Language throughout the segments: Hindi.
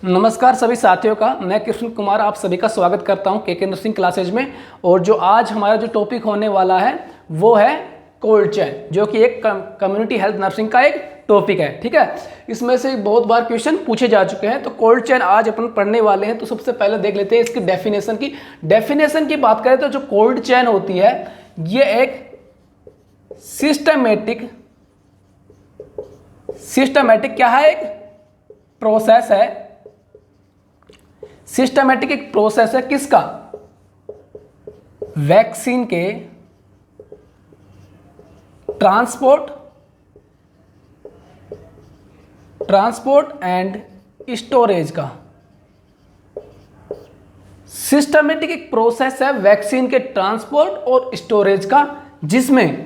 नमस्कार सभी साथियों का, मैं कृष्ण कुमार आप सभी का स्वागत करता हूं के नर्सिंग क्लासेज में। और जो आज हमारा जो टॉपिक होने वाला है वो है कोल्ड चेन, जो कि एक कम्युनिटी हेल्थ नर्सिंग का एक टॉपिक है। ठीक है, इसमें से बहुत बार क्वेश्चन पूछे जा चुके हैं, तो कोल्ड चेन आज अपन पढ़ने वाले हैं। तो सबसे पहले देख लेते हैं इसकी डेफिनेशन की बात करें तो जो कोल्ड चेन होती है ये एक सिस्टमेटिक क्या है, एक प्रोसेस है। सिस्टमेटिक एक प्रोसेस है किसका? वैक्सीन के ट्रांसपोर्ट एंड स्टोरेज का। सिस्टमेटिक एक प्रोसेस है वैक्सीन के ट्रांसपोर्ट और स्टोरेज का, जिसमें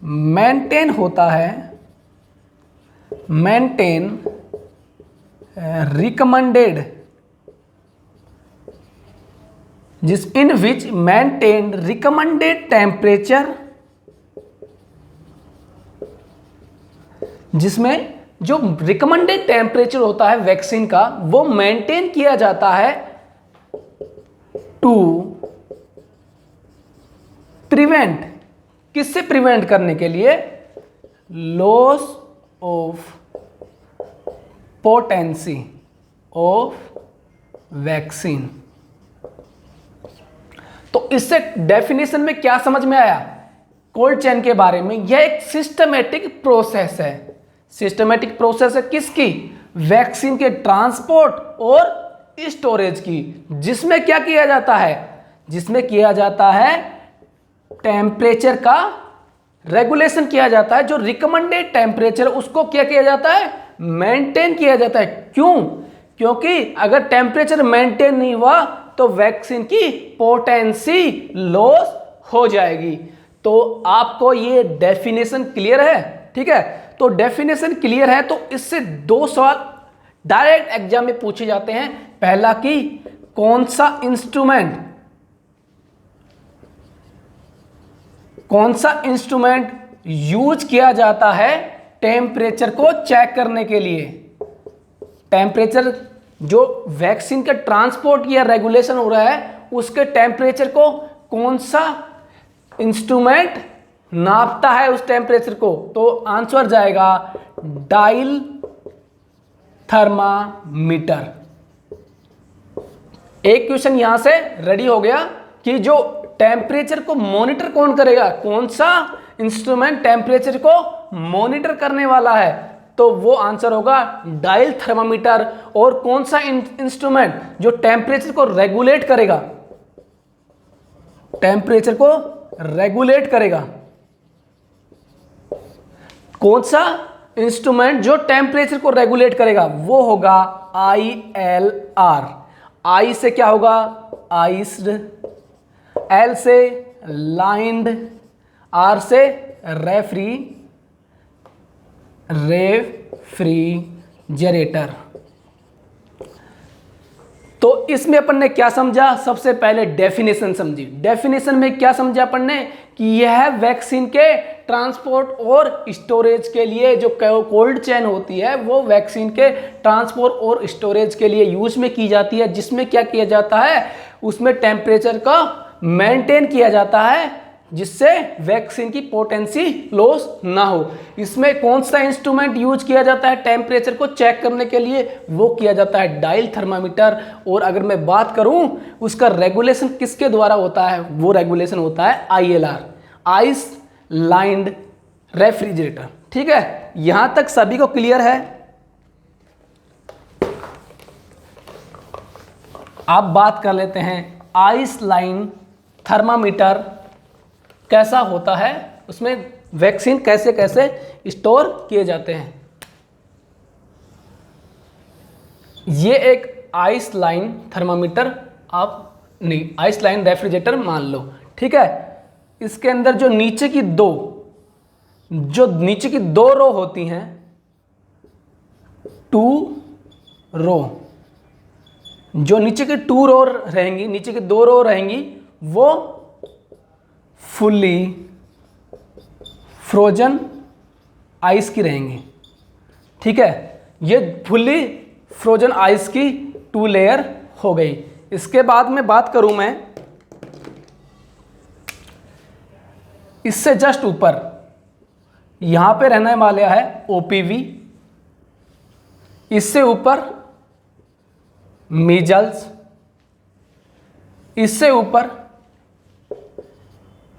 मेंटेन होता है recommended, in which maintained recommended temperature, जिसमें जो रिकमेंडेड टेम्परेचर होता है वैक्सीन का वो मेंटेन किया जाता है टू प्रिवेंट, किससे प्रिवेंट करने के लिए? Loss of potency of vaccine. तो इससे डेफिनेशन में क्या समझ में आया कोल्ड चेन के बारे में? यह एक सिस्टमेटिक प्रोसेस है। सिस्टमेटिक प्रोसेस है किसकी? वैक्सीन के ट्रांसपोर्ट और स्टोरेज की, जिसमें क्या किया जाता है? जिसमें किया जाता है टेम्परेचर का रेगुलेशन किया जाता है। जो रिकमेंडेड टेम्परेचर उसको क्या किया जाता है? मेंटेन किया जाता है। क्यों? क्योंकि अगर टेम्परेचर मेंटेन नहीं हुआ तो वैक्सीन की पोटेंसी लॉस हो जाएगी। तो आपको ये डेफिनेशन क्लियर है? ठीक है, तो डेफिनेशन क्लियर है तो इससे दो सवाल डायरेक्ट एग्जाम में पूछे जाते हैं। पहला कि कौन सा इंस्ट्रूमेंट यूज किया जाता है टेम्परेचर को चेक करने के लिए? टेम्परेचर जो वैक्सीन का ट्रांसपोर्ट या रेगुलेशन हो रहा है उसके टेम्परेचर को कौन सा इंस्ट्रूमेंट नापता है उस टेम्परेचर को? तो आंसर जाएगा डायल थर्मामीटर। एक क्वेश्चन यहां से रेडी हो गया कि जो टेम्परेचर को मॉनिटर कौन करेगा, कौन सा इंस्ट्रूमेंट टेम्परेचर को मॉनिटर करने वाला है? तो वो आंसर होगा डायल थर्मामीटर। और कौन सा इंस्ट्रूमेंट जो टेम्परेचर को रेगुलेट करेगा? टेम्परेचर को रेगुलेट करेगा। कौन सा इंस्ट्रूमेंट जो टेम्परेचर को रेगुलेट करेगा? वो होगा ILR। आई से क्या होगा? आइस्ड, एल से लाइंड, आर से रेफ्रिजरेटर। तो इसमें अपन ने क्या समझा? सबसे पहले डेफिनेशन समझी। डेफिनेशन में क्या समझा अपन ने? कि यह वैक्सीन के ट्रांसपोर्ट और स्टोरेज के लिए जो कोल्ड चेन होती है वो वैक्सीन के ट्रांसपोर्ट और स्टोरेज के लिए यूज में की जाती है, जिसमें क्या किया जाता है? उसमें टेम्परेचर का मेंटेन किया जाता है जिससे वैक्सीन की पोटेंसी लॉस ना हो। इसमें कौन सा इंस्ट्रूमेंट यूज किया जाता है टेम्परेचर को चेक करने के लिए? वो किया जाता है डायल थर्मामीटर। और अगर मैं बात करूं उसका रेगुलेशन किसके द्वारा होता है? वो रेगुलेशन होता है ILR, आइस लाइंड रेफ्रिजरेटर। ठीक है, यहां तक सभी को क्लियर है? अब बात कर लेते हैं आइस लाइन थर्मामीटर कैसा होता है, उसमें वैक्सीन कैसे कैसे स्टोर किए जाते हैं। ये एक आइस लाइन थर्मामीटर, आप नहीं आइस लाइन रेफ्रिजरेटर मान लो। ठीक है, इसके अंदर जो नीचे की दो रो होती हैं, 2 रो, जो नीचे की 2 रो रहेंगी, नीचे की 2 रो रहेंगी, वो फुल्ली फ्रोजन आइस की रहेंगी। ठीक है, ये फुल्ली फ्रोजन आइस की 2 लेयर हो गई। इसके बाद में बात करूं मैं इससे जस्ट ऊपर, यहां पे रहने वाला है ओपीवी, इससे ऊपर मीजल्स, इससे ऊपर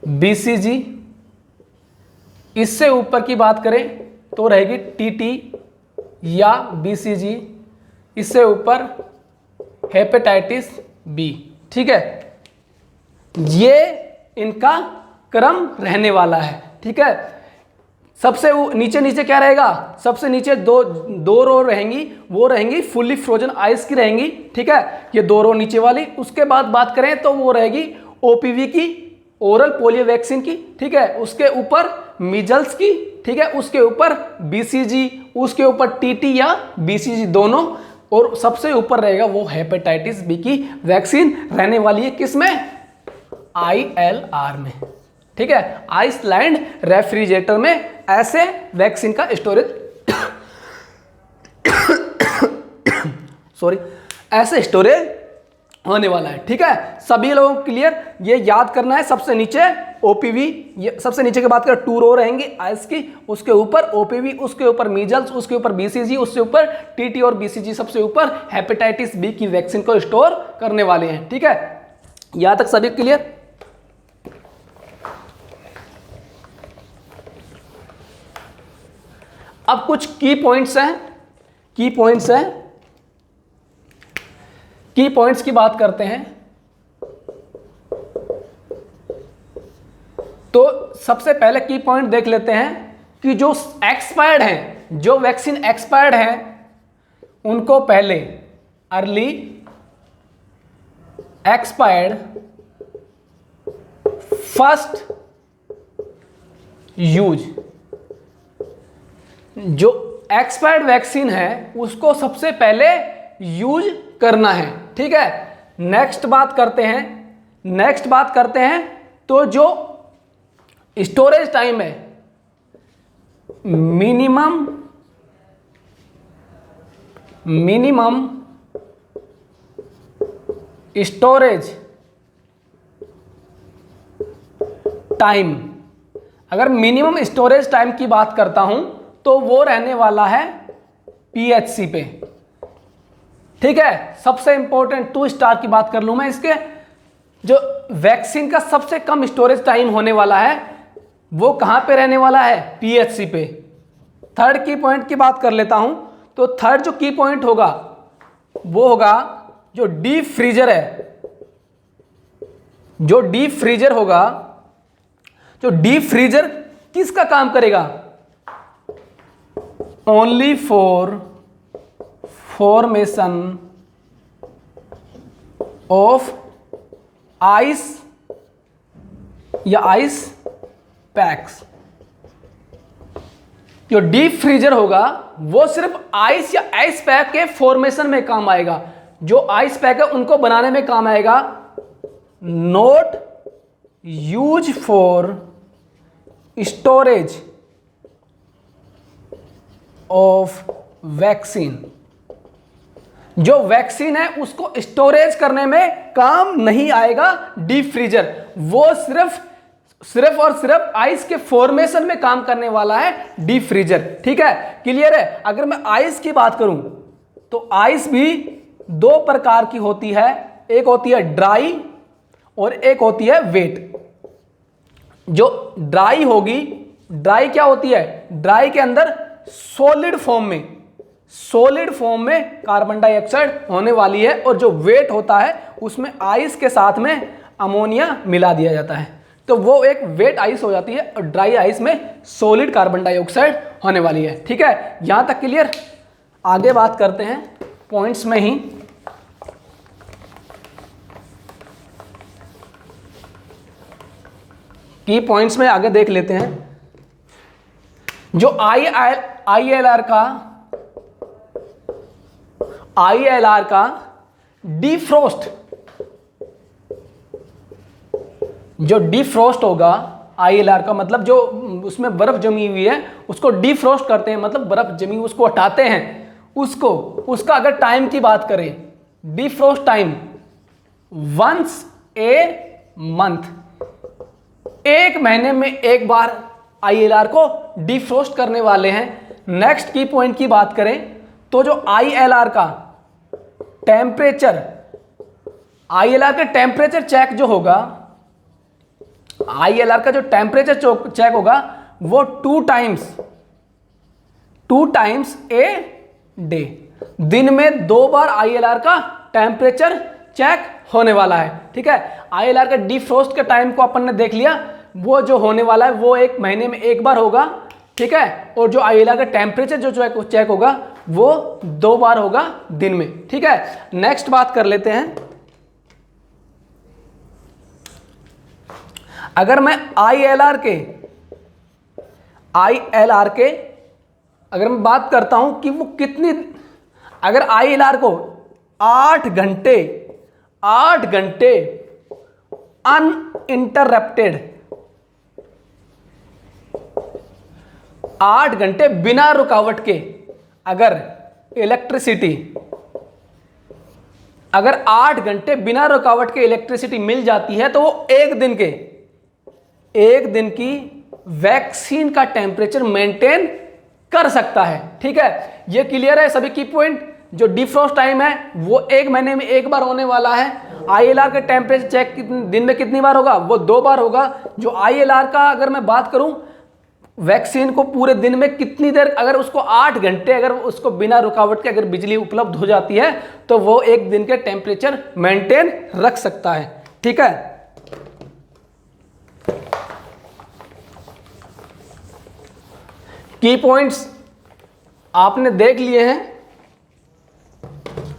बीसीजी, इससे ऊपर की बात करें तो रहेगी टीटी या बीसीजी, इससे ऊपर हेपेटाइटिस बी। ठीक है, ये इनका क्रम रहने वाला है। ठीक है, सबसे नीचे नीचे क्या रहेगा, सबसे नीचे दो रो रहेंगी, वो रहेंगी फुल्ली फ्रोजन आइस की रहेंगी। ठीक है, ये 2 रो नीचे वाली। उसके बाद बात करें तो वो रहेगी ओपीवी की, ओरल पोलियो वैक्सीन की। ठीक है, उसके ऊपर मीजल्स की। ठीक है, उसके ऊपर बीसीजी, उसके ऊपर टीटी या बीसीजी दोनों, और सबसे ऊपर रहेगा वो हेपेटाइटिस बी की वैक्सीन रहने वाली है। किसमें? ILR में। ठीक है, आइसलैंड रेफ्रिजरेटर में ऐसे वैक्सीन का स्टोरेज ऐसे स्टोरेज होने वाला है। ठीक है, सभी लोगों को क्लियर? ये याद करना है। सबसे नीचे ओपीवी, सबसे नीचे की बात करें 2 रो रहेंगी आइस की, उसके ऊपर ओपीवी, उसके ऊपर मीजल्स, उसके ऊपर बीसीजी, उसके ऊपर टीटी और बीसीजी, सबसे ऊपर हेपेटाइटिस बी की वैक्सीन को स्टोर करने वाले हैं। ठीक है, यहां तक सभी क्लियर? अब कुछ की पॉइंट्स की बात करते हैं। तो सबसे पहले की पॉइंट देख लेते हैं कि जो एक्सपायर्ड हैं, जो वैक्सीन एक्सपायर्ड हैं, उनको पहले अर्ली एक्सपायर्ड फर्स्ट यूज, जो एक्सपायर्ड वैक्सीन है उसको सबसे पहले यूज करना है। ठीक है, नेक्स्ट बात करते हैं तो जो स्टोरेज टाइम है, मिनिमम स्टोरेज टाइम, अगर मिनिमम स्टोरेज टाइम की बात करता हूं तो वो रहने वाला है पीएचसी पे। ठीक है, सबसे इंपॉर्टेंट 2 स्टार की बात कर लूं मैं, इसके जो वैक्सीन का सबसे कम स्टोरेज टाइम होने वाला है वो कहां पे रहने वाला है? पीएचसी पे। थर्ड की पॉइंट की बात कर लेता हूं, तो थर्ड जो की पॉइंट होगा वो होगा जो डीप फ्रीजर है, जो डीप फ्रीजर किसका काम करेगा? Only for formation of ice या आइस पैक्स। जो डीप फ्रीजर होगा वो सिर्फ आइस या आइस पैक के फॉर्मेशन में काम आएगा, जो आइस पैक है उनको बनाने में काम आएगा। Not use for storage of vaccine. जो वैक्सीन है उसको स्टोरेज करने में काम नहीं आएगा डीप फ्रीजर, वो सिर्फ और सिर्फ आइस के फॉर्मेशन में काम करने वाला है डीप फ्रीजर। ठीक है, क्लियर है? अगर मैं आइस की बात करूं तो आइस भी 2 प्रकार की होती है, एक होती है ड्राई और एक होती है वेट। जो ड्राई होगी, ड्राई क्या होती है? ड्राई के अंदर सॉलिड फॉर्म में कार्बन डाइऑक्साइड होने वाली है, और जो वेट होता है उसमें आइस के साथ में अमोनिया मिला दिया जाता है, तो वो एक वेट आइस हो जाती है, और ड्राई आइस में सॉलिड कार्बन डाइऑक्साइड होने वाली है। ठीक है, यहां तक क्लियर? आगे बात करते हैं पॉइंट्स में ही। की पॉइंट्स में आगे देख लेते हैं। जो ILR का डिफ्रॉस्ट, जो डिफ्रॉस्ट होगा ILR का मतलब जो उसमें बर्फ जमी हुई है उसको डिफ्रोस्ट करते हैं, मतलब बर्फ जमी हुई उसको हटाते हैं, उसका अगर टाइम की बात करें, defrost time once a month, एक महीने में एक बार ILR को डिफ्रोस्ट करने वाले हैं। नेक्स्ट की पॉइंट की बात करें तो जो ILR का टेम्परेचर, ILR का टेम्परेचर चेक जो होगा, ILR का जो टेम्परेचर चेक होगा वो 2 टाइम्स ए डे, दिन में 2 बार ILR का टेम्परेचर चेक होने वाला है। ठीक है, ILR का डिफ्रोस्ट के टाइम को अपन ने देख लिया, वो जो होने वाला है वो एक महीने में एक बार होगा। ठीक है, और जो ILR का टेम्परेचर जो चेक होगा वो 2 बार होगा दिन में। ठीक है, नेक्स्ट बात कर लेते हैं। अगर मैं ILR के अगर मैं बात करता हूं कि वो कितनी, अगर ILR को 8 घंटे अनइंटरप्टेड, 8 घंटे बिना रुकावट के अगर इलेक्ट्रिसिटी, अगर 8 घंटे बिना रुकावट के इलेक्ट्रिसिटी मिल जाती है तो वो एक दिन की वैक्सीन का टेम्परेचर मेंटेन कर सकता है। ठीक है, ये क्लियर है सभी की पॉइंट। जो डिफ्रोस्ट टाइम है वो एक महीने में एक बार होने वाला है। ILR का टेम्परेचर चेक दिन में कितनी बार होगा, वो 2 बार होगा। जो ILR का अगर मैं बात करूं, वैक्सीन को पूरे दिन में कितनी देर, अगर उसको 8 घंटे अगर उसको बिना रुकावट के अगर बिजली उपलब्ध हो जाती है तो वो एक दिन के टेम्परेचर मेंटेन रख सकता है। ठीक है, की पॉइंट्स आपने देख लिए हैं।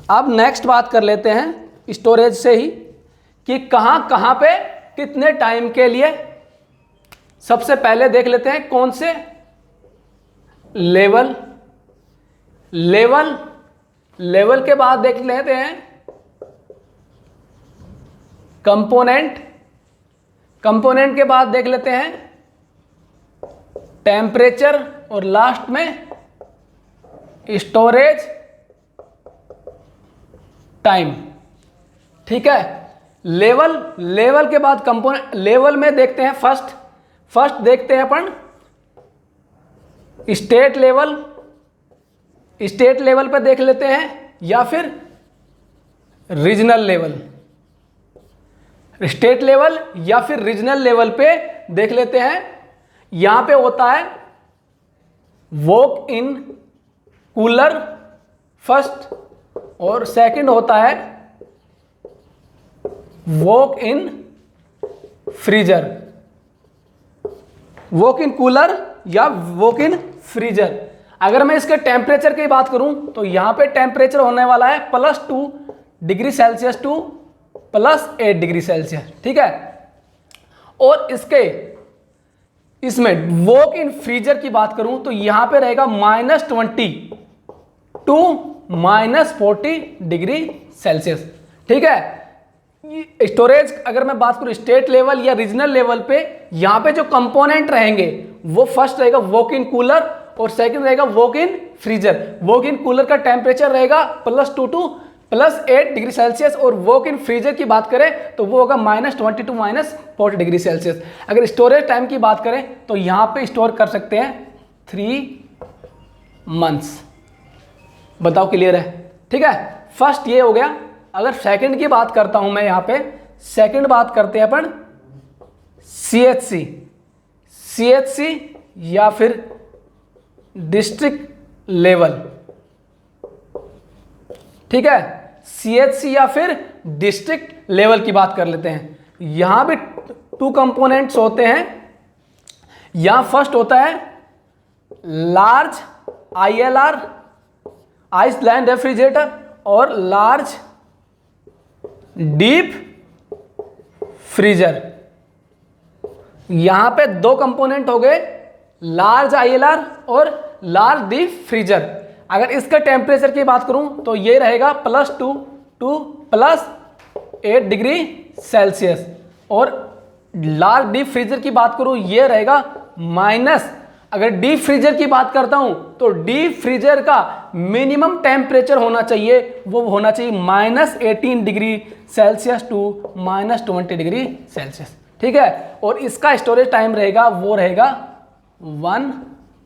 अब नेक्स्ट बात कर लेते हैं स्टोरेज से ही कि कहां पे कितने टाइम के लिए। सबसे पहले देख लेते हैं कौन से लेवल के बाद देख लेते हैं कंपोनेंट के बाद देख लेते हैं टेम्परेचर और लास्ट में स्टोरेज टाइम। ठीक है, लेवल के बाद कंपोनेंट। लेवल में देखते हैं फर्स्ट देखते हैं अपन स्टेट लेवल पे देख लेते हैं या फिर रीजनल लेवल। स्टेट लेवल या फिर रीजनल लेवल पे देख लेते हैं। यहां पे होता है वॉक इन कूलर फर्स्ट, और सेकंड होता है walk in freezer, walk in cooler या वॉक इन फ्रीजर। अगर मैं इसके टेम्परेचर की बात करूं तो यहां पे टेम्परेचर होने वाला है +2 degree Celsius to +8 degree Celsius. ठीक है, और इसमें वॉक इन फ्रीजर की बात करूं तो यहां पे रहेगा -20 टू -40 डिग्री सेल्सियस। ठीक है, स्टोरेज अगर मैं बात करूं स्टेट लेवल या रीजनल लेवल पे, यहां पे जो कंपोनेंट रहेंगे वो फर्स्ट रहेगा वॉक इन कूलर और सेकंड रहेगा walk in freezer. Walk in cooler का टेम्परेचर रहेगा +2 टू +8 डिग्री सेल्सियस, और वॉक इन फ्रीजर की बात करें तो वो होगा -20 टू -40 डिग्री सेल्सियस। अगर स्टोरेज टाइम की बात करें तो यहां पे स्टोर कर सकते हैं 3 मंथ्स। बताओ क्लियर है? ठीक है, फर्स्ट ये हो गया। अगर सेकंड की बात करता हूं मैं, यहां पे सेकंड बात करते हैं अपन CHC या फिर डिस्ट्रिक्ट लेवल। ठीक है, CHC या फिर डिस्ट्रिक्ट लेवल की बात कर लेते हैं। यहां भी 2 कंपोनेंट्स होते हैं। यहां फर्स्ट होता है लार्ज ILR आइसलैंड रेफ्रिजरेटर और लार्ज डीप फ्रीजर। यहां पे 2 कंपोनेंट हो गए, लार्ज ILR और लार्ज डीप फ्रीजर। अगर इसका टेम्परेचर की बात करूं तो ये रहेगा +2 टू +8 डिग्री सेल्सियस, और लार्ज डीप फ्रीजर की बात करूं ये रहेगा माइनस, अगर डीप फ्रीजर की बात करता हूं तो डीप फ्रीजर का मिनिमम टेम्परेचर होना चाहिए, वो होना चाहिए -18 degree Celsius to -20 degree Celsius. ठीक है, और इसका स्टोरेज टाइम रहेगा वो रहेगा 1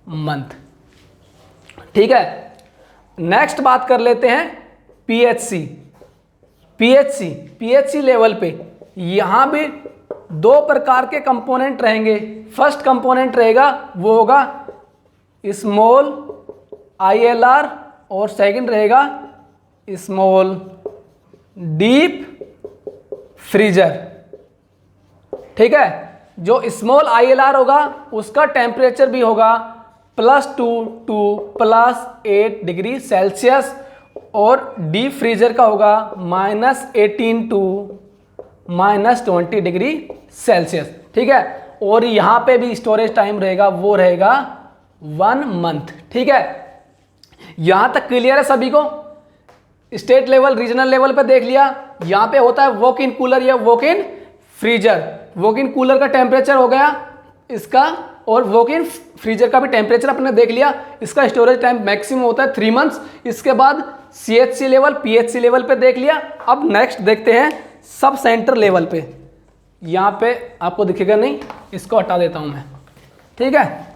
मंथ। ठीक है, नेक्स्ट बात कर लेते हैं पीएचसी। पीएचसी लेवल पे यहां भी दो प्रकार के कंपोनेंट रहेंगे। फर्स्ट कंपोनेंट रहेगा वो होगा स्मॉल ILR और सेकंड रहेगा स्मॉल डीप फ्रीजर। ठीक है, जो स्मॉल ILR होगा उसका टेम्परेचर भी होगा +2 टू +8 डिग्री सेल्सियस और डीप फ्रीजर का होगा -18 टू -20 डिग्री सेल्सियस। ठीक है, और यहां पे भी स्टोरेज टाइम रहेगा वो रहेगा 1 मंथ। ठीक है, यहां तक क्लियर है सभी को? स्टेट लेवल रीजनल लेवल पे देख लिया। यहां पे होता है वॉक इन कूलर या walk in freezer. Walk in cooler का टेम्परेचर हो गया इसका, और वॉक इन फ्रीजर का भी टेम्परेचर अपने देख लिया। इसका स्टोरेज टाइम मैक्सिमम होता है 3 मंथ्स। इसके बाद CHC लेवल PHC लेवल पे देख लिया। अब नेक्स्ट देखते हैं सब सेंटर लेवल पे। यहां पे आपको दिखेगा नहीं, इसको हटा देता हूं मैं। ठीक है,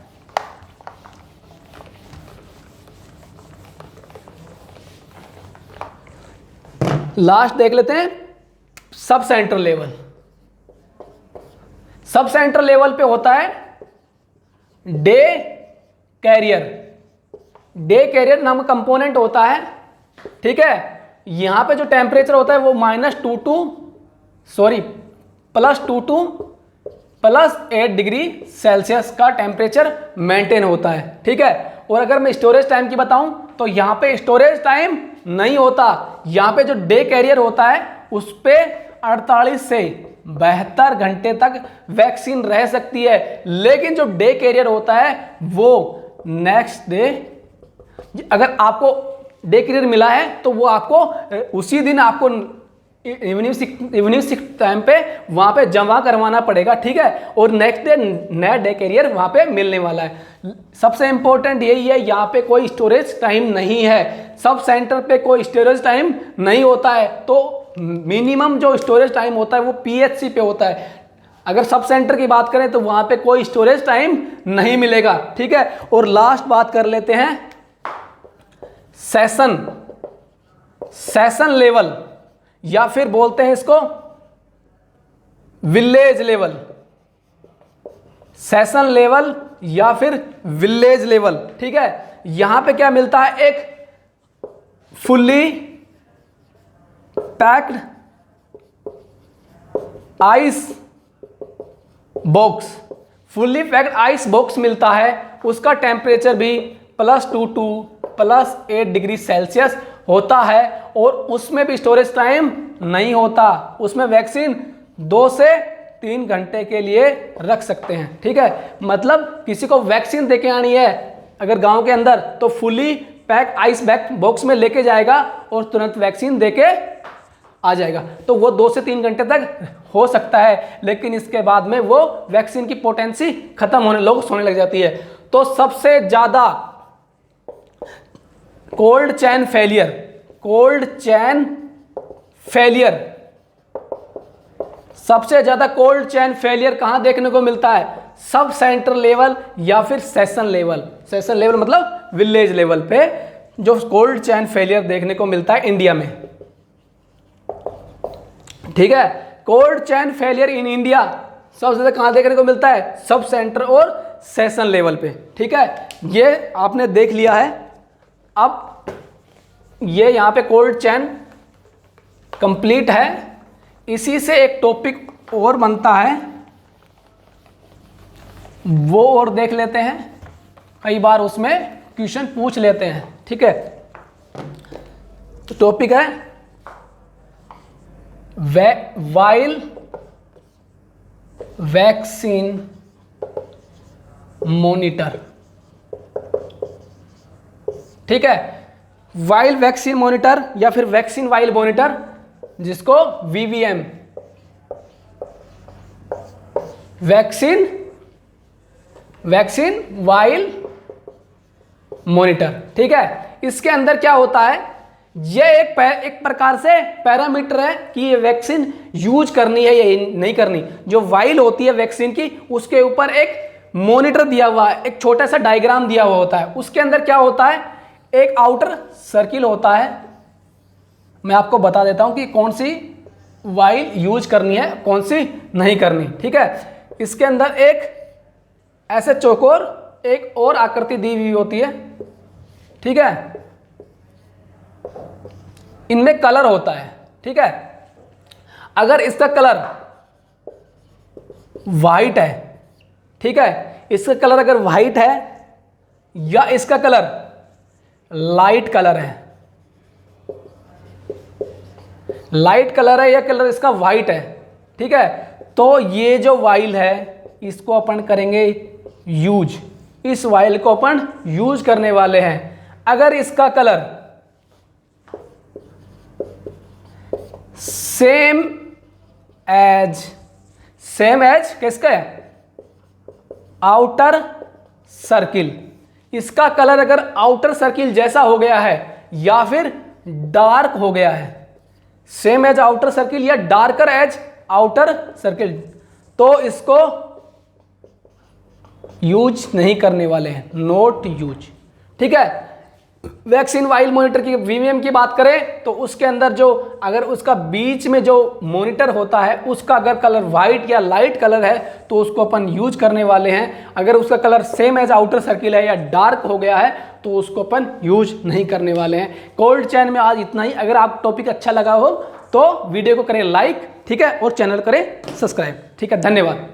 लास्ट देख लेते हैं sub centre level. Sub centre level पे होता है डे कैरियर। डे कैरियर नामक कंपोनेंट होता है। ठीक है, यहां पे जो टेम्परेचर होता है वो -2 टू +2 टू +8 डिग्री सेल्सियस का टेम्परेचर मेंटेन होता है। ठीक है, और अगर मैं स्टोरेज टाइम की बताऊं तो यहां पे स्टोरेज टाइम नहीं होता। यहां पे जो डे कैरियर होता है उस पे 48 से 72 घंटे तक वैक्सीन रह सकती है, लेकिन जो डे कैरियर होता है वो नेक्स्ट डे, अगर आपको डे कैरियर मिला है तो वो आपको उसी दिन आपको इवनिंग शिफ्ट टाइम पे वहां पे जमा करवाना पड़ेगा। ठीक है, और नेक्स्ट डे नया डे कैरियर वहां पे मिलने वाला है। सबसे इंपॉर्टेंट यही है, यहाँ पे कोई स्टोरेज टाइम नहीं है। सब सेंटर पे कोई स्टोरेज टाइम नहीं होता है, तो मिनिमम जो स्टोरेज टाइम होता है वो PHC पे होता है। अगर सब सेंटर की बात करें तो वहां पे कोई स्टोरेज टाइम नहीं मिलेगा। ठीक है, और लास्ट बात कर लेते हैं सेशन लेवल, या फिर बोलते हैं इसको विलेज लेवल। सेशन लेवल या फिर विलेज लेवल। ठीक है, यहां पे क्या मिलता है, एक fully packed ice box. Fully packed ice box मिलता है, उसका टेम्परेचर भी +2 टू +8 डिग्री सेल्सियस होता है, और उसमें भी स्टोरेज टाइम नहीं होता। उसमें वैक्सीन 2 से 3 घंटे के लिए रख सकते हैं। ठीक है, मतलब किसी को वैक्सीन देके आनी है अगर गांव के अंदर, तो fully pack ice bag box में लेके जाएगा और तुरंत वैक्सीन देके आ जाएगा। तो वो 2 से 3 घंटे तक हो सकता है, लेकिन इसके बाद में वो वैक्सीन की पोटेंसी खत्म होने लग जाती है। तो सबसे ज्यादा कोल्ड चैन फेलियर, सबसे ज्यादा कोल्ड चैन फेलियर कहां देखने को मिलता है, सब सेंटर लेवल या फिर सेशन लेवल। सेशन लेवल मतलब विलेज लेवल पे जो कोल्ड चैन फेलियर देखने को मिलता है इंडिया में। ठीक है, cold chain failure in India सबसे ज्यादा कहां देखने को मिलता है, सब सेंटर और सेशन लेवल पे। ठीक है, ये आपने देख लिया है। अब ये यहां पे कोल्ड चैन कंप्लीट है। इसी से एक टॉपिक और बनता है, वो और देख लेते हैं। कई बार उसमें क्वेश्चन पूछ लेते हैं। ठीक है, तो टॉपिक है वाइल वैक्सीन मॉनिटर। ठीक है, वाइल वैक्सीन मॉनिटर या फिर वैक्सीन वाइल मॉनिटर, जिसको VVM वैक्सीन वाइल मॉनिटर। ठीक है, इसके अंदर क्या होता है, ये एक प्रकार से पैरामीटर है कि ये वैक्सीन यूज करनी है या नहीं करनी। जो वाइल होती है वैक्सीन की, उसके ऊपर एक मॉनिटर दिया हुआ है, एक छोटा सा डायग्राम दिया हुआ होता है। उसके अंदर क्या होता है, एक आउटर सर्किल होता है। मैं आपको बता देता हूं कि कौन सी वाइल यूज करनी है, कौन सी नहीं करनी। ठीक है, इसके अंदर एक ऐसे चौकोर एक और आकृति दी हुई होती है। ठीक है, इनमें कलर होता है। ठीक है, अगर इसका कलर वाइट है, ठीक है, इसका कलर अगर वाइट है या इसका कलर लाइट कलर है, लाइट कलर है या कलर इसका वाइट है, ठीक है, तो ये जो वाइल है इसको अपन करेंगे यूज, इस वाइल को अपन यूज करने वाले हैं। अगर इसका कलर सेम एज किसका है, आउटर सर्किल, इसका कलर अगर आउटर सर्किल जैसा हो गया है या फिर डार्क हो गया है, सेम एज आउटर सर्किल या डार्कर एज आउटर सर्किल, तो इसको यूज नहीं करने वाले हैं, नॉट यूज। ठीक है, वैक्सीन वाइल मॉनिटर की वीवीएम की बात करें तो उसके अंदर जो अगर उसका बीच में जो मॉनिटर होता है उसका अगर कलर वाइट या लाइट कलर है तो उसको अपन यूज करने वाले हैं। अगर उसका colour same as outer circle है या डार्क हो गया है तो उसको अपन यूज नहीं करने वाले हैं। कोल्ड चैन में आज इतना ही। अगर आप टॉपिक अच्छा लगा हो तो वीडियो को करें लाइक, ठीक है, और चैनल करें सब्सक्राइब। ठीक है, धन्यवाद।